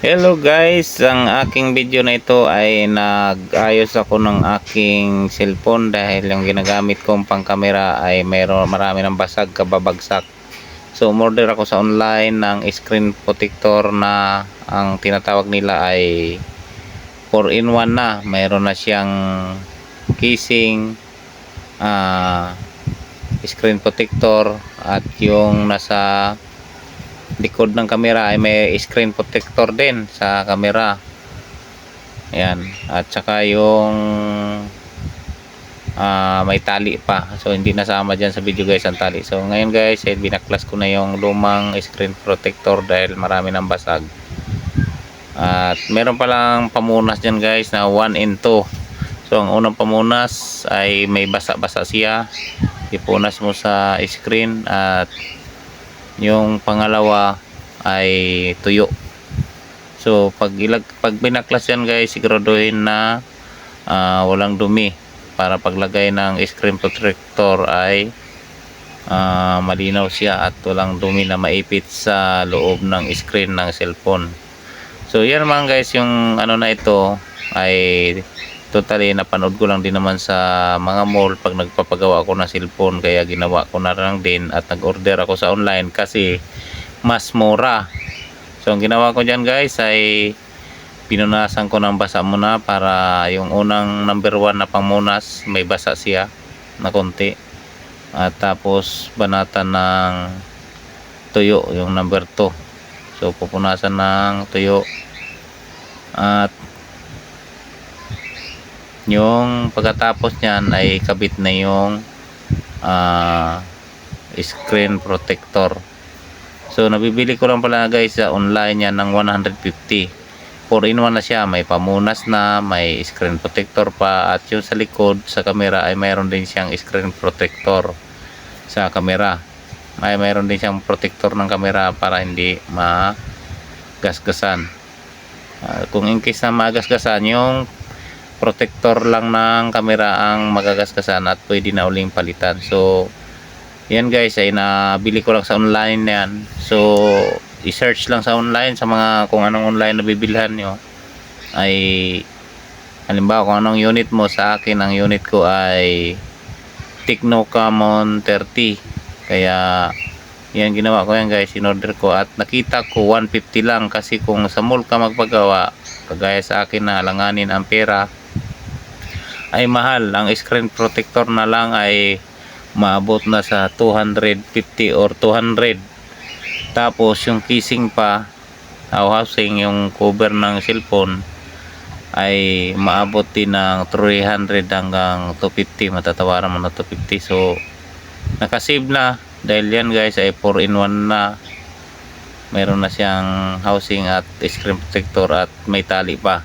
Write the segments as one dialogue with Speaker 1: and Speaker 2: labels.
Speaker 1: Hello guys, ang aking video na ito ay nag-ayos ako ng aking cellphone dahil yung ginagamit kong pang camera ay marami ng basag kababagsak. So umorder ako sa online ng screen protector na ang tinatawag nila ay 4-in-1 na. Mayroon na siyang casing, screen protector at yung nasa likod ng camera ay may screen protector din sa camera. Ayan, at saka yung may tali pa. So hindi nasama dyan sa video guys ang tali. So ngayon guys, binaklas ko na yung lumang screen protector dahil marami ng basag. At meron palang pamunas dyan guys na 1 and 2. So ang unang pamunas ay may basa-basa siya, ipunas mo sa screen, at yung pangalawa ay tuyo. So pag binaklas yan guys, siguraduhin na walang dumi para paglagay ng screen protector ay malinaw siya at walang dumi na maipit sa loob ng screen ng cellphone. So yan naman guys, yung ano na ito ay totally napanood ko lang din naman sa mga mall pag nagpapagawa ako ng cellphone, kaya ginawa ko na lang din at nag-order ako sa online kasi mas mura. So ang ginawa ko dyan guys ay pinunasan ko ng basa muna para yung unang number 1 na pamunas may basa siya na konti, at tapos banatan ng tuyo yung number 2. So pupunasan ng tuyo at yung pagkatapos niyan ay kabit na yung screen protector. So nabibili ko lang pala guys sa online yan ng 150. 4-in-1 na siya, may pamunas na, may screen protector pa, at yung sa likod sa camera ay mayroon din siyang screen protector sa camera. Ay mayroon din siyang protector ng camera para hindi magasgasan. Kung in case na magasgasan, yung protector lang ng camera ang magagasgasan at pwede na uling palitan. So yan guys ay nabili ko lang sa online yan. So i-search lang sa online sa mga kung anong online na bibilhan nyo. Ay halimbawa kung anong unit mo, sa akin ang unit ko ay Tecno Camon 30, kaya yan ginawa ko yan guys, in order ko at nakita ko 150 lang, kasi kung sa mall ka magpagawa kagaya sa akin na alanganin ang pera ay mahal. Ang screen protector na lang ay maabot na sa 250 or 200. Tapos yung casing pa o housing, yung cover ng cellphone ay maabot din ng 300 hanggang 250. Matatawaran mo na 250. So nakasave na dahil yan guys ay 4-in-1 na. Mayroon na siyang housing at screen protector at may tali pa.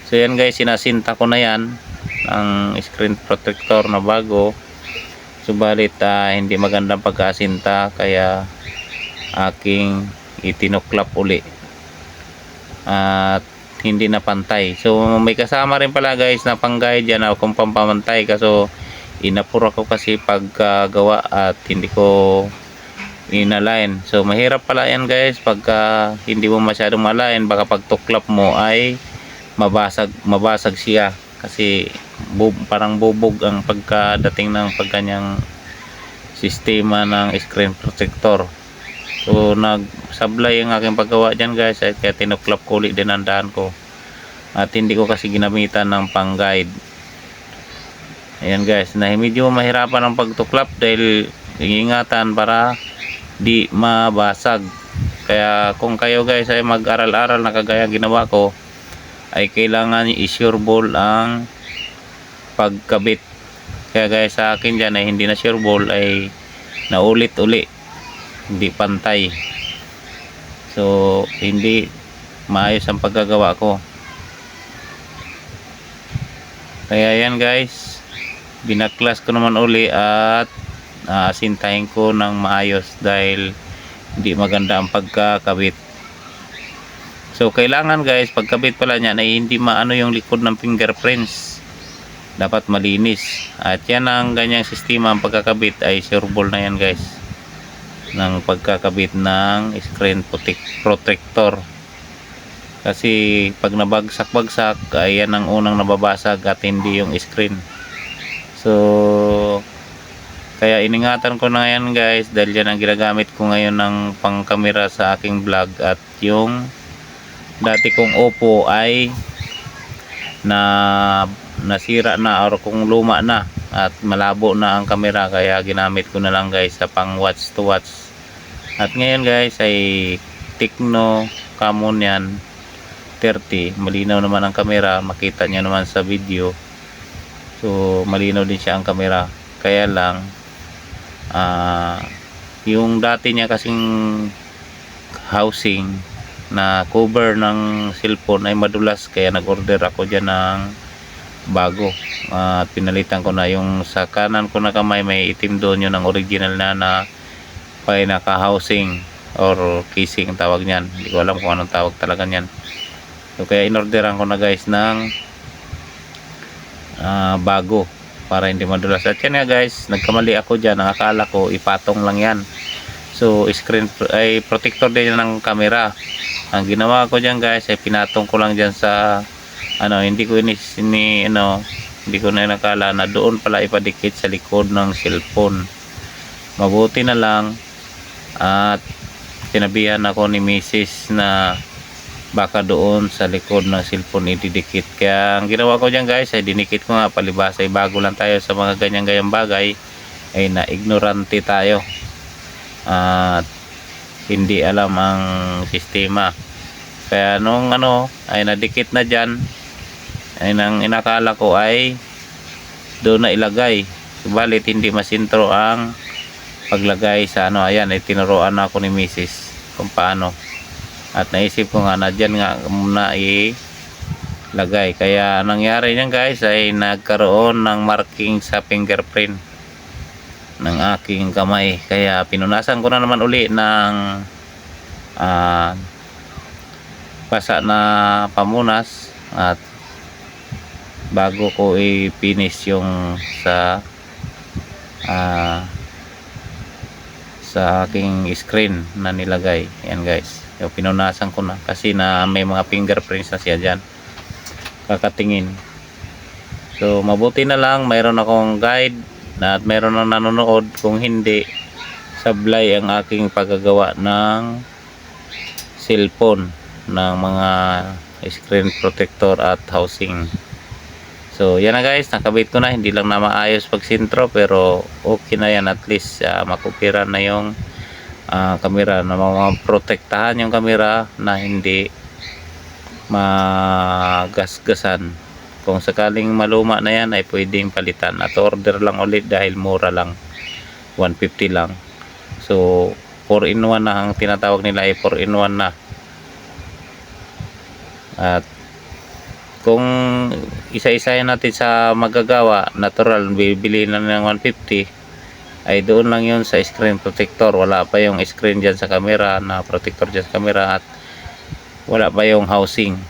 Speaker 1: So yan guys, sinasinta ko na yan ang screen protector na bago. Subalit hindi magandang pagkasinta, kaya aking itinuklap uli at hindi na pantay. So may kasama rin pala guys na pang-guide yan kung pampamantay, kaso inapura ko kasi paggawa at hindi ko inalign. So mahirap pala yan guys pagka hindi mo masyadong malain, baka pag tuklap mo ay mabasag siya kasi parang bubog ang pagkadating ng pagkanyang sistema ng screen protector. So nagsablay ang aking paggawa dyan guys, kaya tinuklap ko ulit din ang daan ko at hindi ko kasi ginamitan ng pang guide. Ayan guys, na medyo mahirapan ang pagtuklap dahil ingatan para di mabasag. Kaya kung kayo guys ay mag-aral-aral na kagaya ginawa ko, ay kailangan i-sure ball ang pagkabit. Kaya guys sa akin dyan ay hindi na sure ball, ay naulit-uli, hindi pantay. So hindi maayos ang paggagawa ko. Kaya yan guys, binaklas ko naman uli at asintahin ko ng maayos dahil hindi maganda ang pagkakabit. So kailangan guys pagkabit pala niyan ay hindi maano yung likod ng fingerprints, dapat malinis. At yan ang ganyang sistema, ang pagkakabit ay sureball na yan guys ng pagkakabit ng screen protector. Kasi pag nabagsak-bagsak, ayan ang unang nababasag at hindi yung screen. So kaya iningatan ko na yan guys, dahil yan ang ginagamit ko ngayon ng pang camera sa aking vlog. At yung dati kong Oppo ay nasira na, or kung luma na at malabo na ang camera, kaya ginamit ko na lang guys sa pang watch to watch. At ngayon guys ay Tecno Camon yan 30, malinaw naman ang camera, makita niya naman sa video. So malinaw din siya ang camera, kaya lang yung dati niya kasing housing na cover ng cellphone ay madulas, kaya nag-order ako dyan ng bago. At pinalitan ko na yung sa kanan ko na kamay, may itim doon, yun ang original na naka housing or casing tawag niyan, hindi ko alam kung anong tawag talaga niyan. So kaya inorderan ko na guys ng bago para hindi madulas. At yan nga guys, nagkamali ako dyan, nakakala ko ipatong lang yan. So screen ay protector din ng camera. Ang ginawa ko dyan guys ay pinatong ko lang dyan sa hindi ko hindi ko na nakala na doon pala ipadikit sa likod ng cellphone. Mabuti na lang at sinabihan ako ni Mrs. na baka doon sa likod ng cellphone ididikit. Kaya ang ginawa ko dyan guys ay dinikit ko nga, palibasa ay bago lang tayo sa mga ganyan-ganyang bagay, ay na-ignorante tayo at hindi alam ang sistema. Kaya nung ay nadikit na dyan, ay nang inakala ko ay doon na ilagay, subalit hindi masintro ang paglagay sa ayan ay tinuruan ako ni Mrs. kung paano. At naisip ko nga na dyan nga muna ilagay. Kaya nangyari niyan guys ay nagkaroon ng marking sa fingerprint ng aking kamay. Kaya pinunasan ko na naman uli ng basa na pamunas at bago ko i-finish yung sa aking screen na nilagay. Yan guys, yung pinunasan ko na kasi na may mga fingerprints na siya dyan, kakatingin. So mabuti na lang mayroon akong guide at mayroon na nanonood. Kung hindi, sablay ang aking paggagawa ng cellphone ng mga screen protector at housing. So yan na guys, nakabit ko na, hindi lang na maayos pag sintro, pero okay na yan. At least makupiran na yung camera, na maprotektahan yung camera na hindi magasgasan. Kung sakaling maluma na yan ay pwedeng palitan at order lang ulit dahil mura lang, 150 lang. So 4-in-1 na ang tinatawag nila, ay 4-in-1 na. At kung isa-isahin natin sa magagawa, natural, bibili na ng 150, ay doon lang yun sa screen protector. Wala pa yung screen dyan sa camera, na protector dyan sa camera, at wala pa yung housing.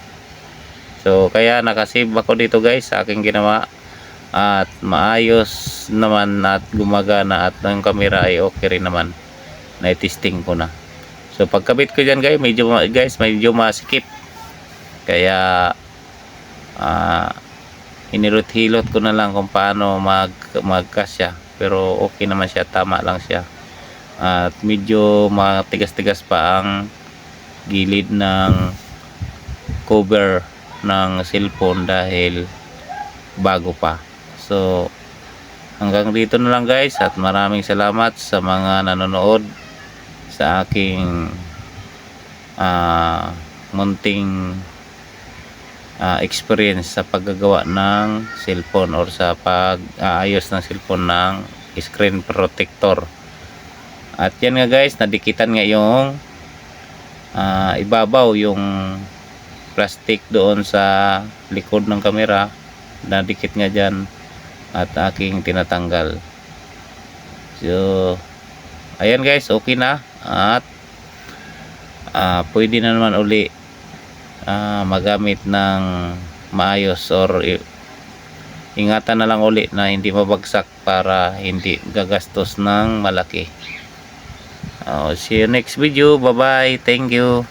Speaker 1: So kaya nakasave ako dito guys sa aking ginawa, at maayos naman at gumagana, at yung camera ay okay rin naman, na-testing ko na. So pagkabit ko dyan guys, medyo masikip, kaya hinilot-hilot ko na lang kung paano magkasya, pero okay naman siya, tama lang siya. At medyo matigas-tigas pa ang gilid ng cover ng cellphone dahil bago pa. So hanggang dito na lang guys, at maraming salamat sa mga nanonood sa aking munting experience sa paggagawa ng cellphone or sa pag-aayos ng cellphone ng screen protector. At yan nga guys, nadikitan nga yung ibabaw, yung plastic doon sa likod ng camera, nadikit nga dyan at aking tinatanggal. So ayan guys, okay na, at pwede na naman uli magamit ng maayos, or ingatan na lang uli na hindi mabagsak para hindi gagastos ng malaki. See you next video. Bye bye, thank you.